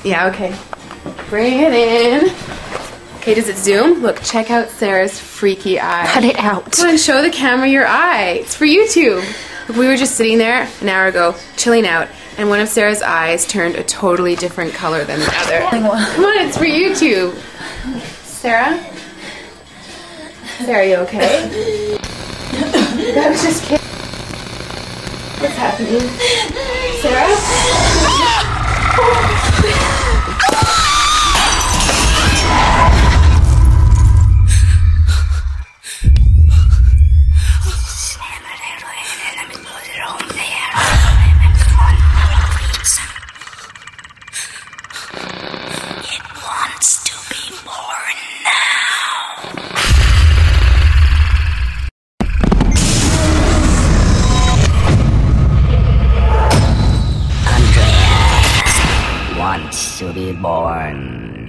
Yeah, okay. Bring it in. Okay, does it zoom? Look, check out Sarah's freaky eye. Cut it out. Come on, show the camera your eye. It's for YouTube. Look, we were just sitting there an hour ago, chilling out, and one of Sarah's eyes turned a totally different color than the other. Come on, it's for YouTube. Sarah? Sarah, you okay? That was just kidding. What's happening? Sarah? To be born